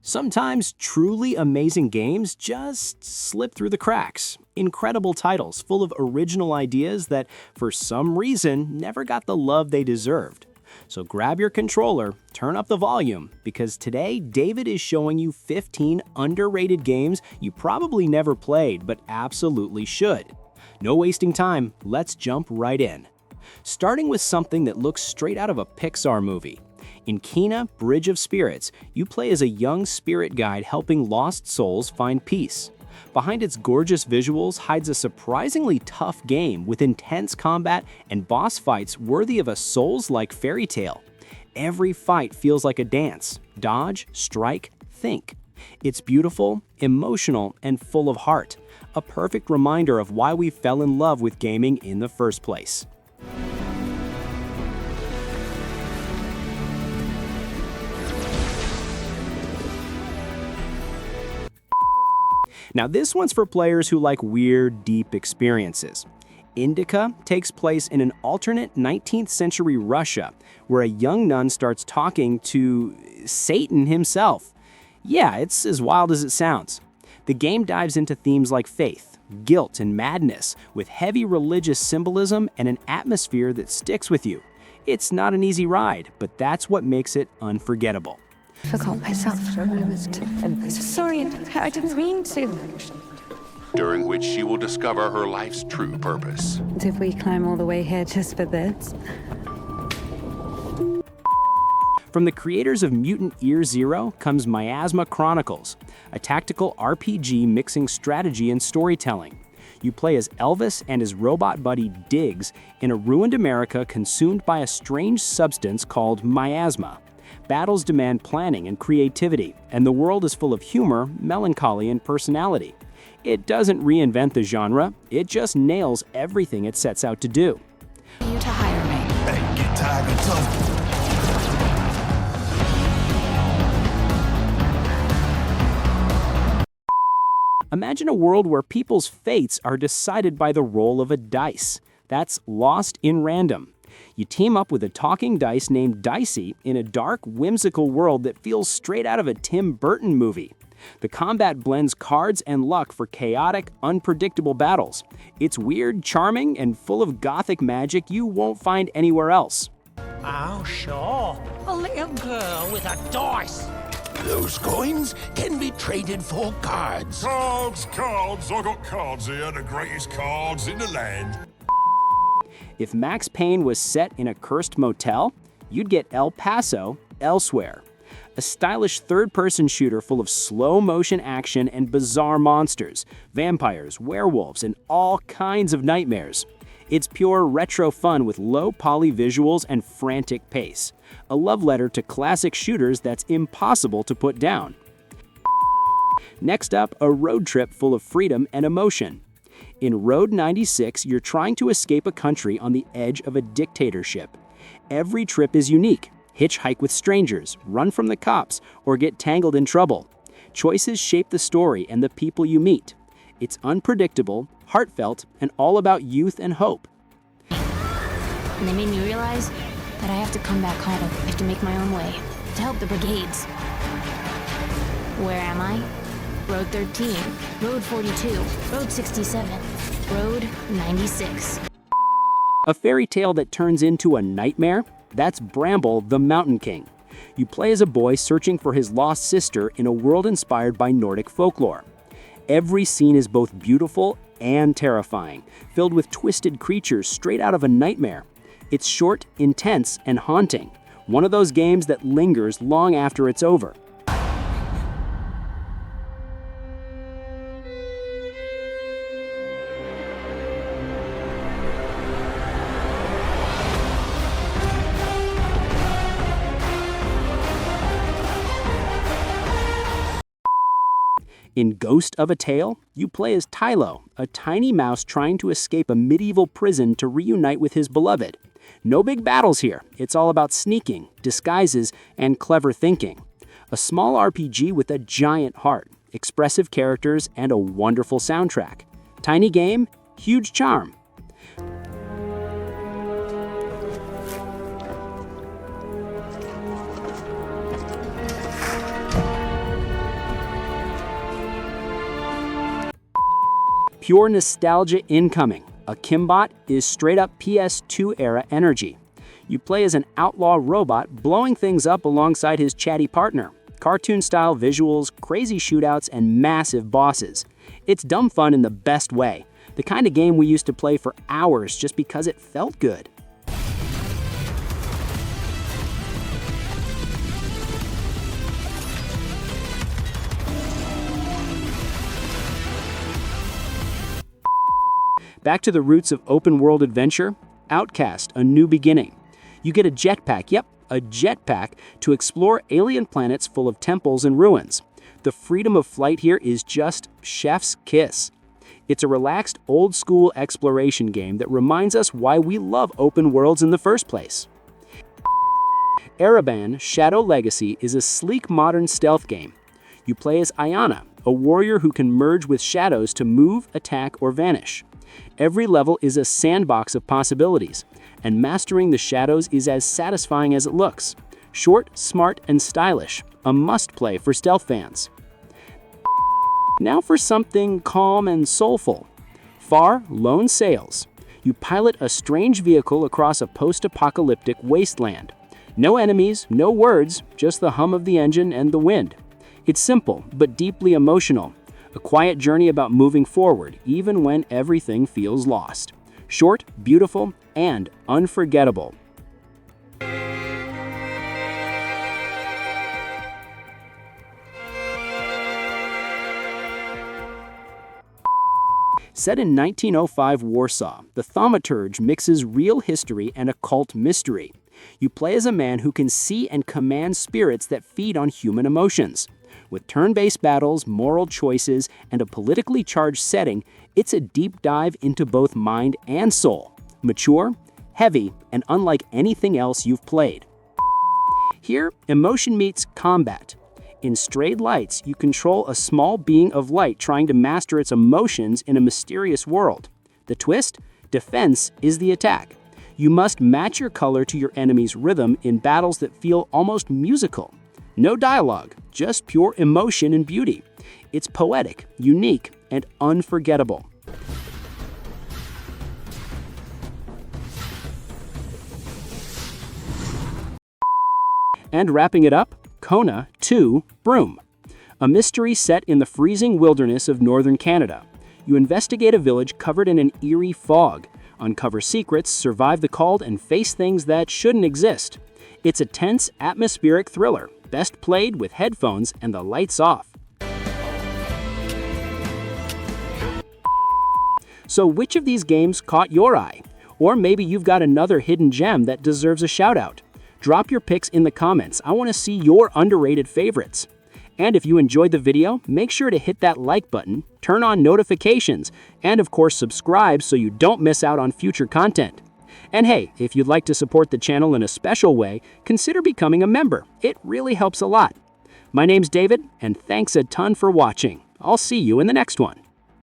Sometimes truly amazing games just slip through the cracks. Incredible titles full of original ideas that, for some reason, never got the love they deserved. So grab your controller, turn up the volume, because today David is showing you 15 underrated games you probably never played but absolutely should. No wasting time, let's jump right in. Starting with something that looks straight out of a Pixar movie. In Kena, Bridge of Spirits, you play as a young spirit guide helping lost souls find peace. Behind its gorgeous visuals hides a surprisingly tough game with intense combat and boss fights worthy of a Souls-like fairy tale. Every fight feels like a dance. Dodge, strike, think. It's beautiful, emotional, and full of heart. A perfect reminder of why we fell in love with gaming in the first place. Now this one's for players who like weird, deep experiences. Indica takes place in an alternate 19th century Russia, where a young nun starts talking to Satan himself. Yeah, it's as wild as it sounds. The game dives into themes like faith, guilt, and madness, with heavy religious symbolism and an atmosphere that sticks with you. It's not an easy ride, but that's what makes it unforgettable. Forgot myself for a moment. I'm sorry, I didn't mean to. During which she will discover her life's true purpose. Did we climb all the way here just for this? From the creators of Mutant Year Zero comes Miasma Chronicles, a tactical RPG mixing strategy and storytelling. You play as Elvis and his robot buddy Diggs in a ruined America consumed by a strange substance called miasma. Battles demand planning and creativity, and the world is full of humor, melancholy, and personality. It doesn't reinvent the genre, it just nails everything it sets out to do. You to hire me. Hey, get tired of talking. Imagine a world where people's fates are decided by the roll of a dice. That's Lost in Random. You team up with a talking dice named Dicey in a dark, whimsical world that feels straight out of a Tim Burton movie. The combat blends cards and luck for chaotic, unpredictable battles. It's weird, charming, and full of gothic magic you won't find anywhere else. Oh, sure. A little girl with a dice. Those coins can be traded for cards. Cards! I got cards here, the greatest cards in the land. If Max Payne was set in a cursed motel, you'd get El Paso elsewhere. A stylish third-person shooter full of slow-motion action and bizarre monsters, vampires, werewolves, and all kinds of nightmares. It's pure retro fun with low-poly visuals and frantic pace. A love letter to classic shooters that's impossible to put down. Next up, a road trip full of freedom and emotion. In Road 96, you're trying to escape a country on the edge of a dictatorship. Every trip is unique. Hitchhike with strangers, run from the cops, or get tangled in trouble. Choices shape the story and the people you meet. It's unpredictable, heartfelt, and all about youth and hope. And they made me realize that I have to come back home. I have to make my own way to help the brigades. Where am I? Road 13, Road 42, Road 67, Road 96. A fairy tale that turns into a nightmare? That's Bramble the Mountain King. You play as a boy searching for his lost sister in a world inspired by Nordic folklore. Every scene is both beautiful and terrifying, filled with twisted creatures straight out of a nightmare. It's short, intense, and haunting. One of those games that lingers long after it's over. In Ghost of a Tale, you play as Tylo, a tiny mouse trying to escape a medieval prison to reunite with his beloved. No big battles here. It's all about sneaking, disguises, and clever thinking. A small RPG with a giant heart, expressive characters, and a wonderful soundtrack. Tiny game, huge charm. Pure nostalgia incoming. A Kimbot is straight up PS2 era energy. You play as an outlaw robot blowing things up alongside his chatty partner. Cartoon-style visuals, crazy shootouts, and massive bosses. It's dumb fun in the best way. The kind of game we used to play for hours just because it felt good. Back to the roots of open-world adventure, Outcast: A New Beginning. You get a jetpack, yep, a jetpack, to explore alien planets full of temples and ruins. The freedom of flight here is just chef's kiss. It's a relaxed, old-school exploration game that reminds us why we love open worlds in the first place. Ereban: Shadow Legacy is a sleek modern stealth game. You play as Ayana, a warrior who can merge with shadows to move, attack, or vanish. Every level is a sandbox of possibilities, and mastering the shadows is as satisfying as it looks. Short, smart, and stylish, a must-play for stealth fans. Now for something calm and soulful. Far Lone Sails. You pilot a strange vehicle across a post-apocalyptic wasteland. No enemies, no words, just the hum of the engine and the wind. It's simple, but deeply emotional. A quiet journey about moving forward, even when everything feels lost. Short, beautiful, and unforgettable. Set in 1905 Warsaw, the Thaumaturge mixes real history and occult mystery. You play as a man who can see and command spirits that feed on human emotions. With turn-based battles, moral choices, and a politically charged setting, it's a deep dive into both mind and soul. Mature, heavy, and unlike anything else you've played. Here, emotion meets combat. In Strayed Lights, you control a small being of light trying to master its emotions in a mysterious world. The twist? Defense is the attack. You must match your color to your enemy's rhythm in battles that feel almost musical. No dialogue, just pure emotion and beauty. It's poetic, unique, and unforgettable. And wrapping it up, Kona 2: Broom. A mystery set in the freezing wilderness of northern Canada. You investigate a village covered in an eerie fog, uncover secrets, survive the cold, and face things that shouldn't exist. It's a tense, atmospheric thriller, best played with headphones and the lights off. So which of these games caught your eye? Or maybe you've got another hidden gem that deserves a shout out. Drop your picks in the comments. I want to see your underrated favorites. And if you enjoyed the video, make sure to hit that like button, turn on notifications, and of course subscribe so you don't miss out on future content. And hey, if you'd like to support the channel in a special way, consider becoming a member. It really helps a lot. My name's David, and thanks a ton for watching. I'll see you in the next one.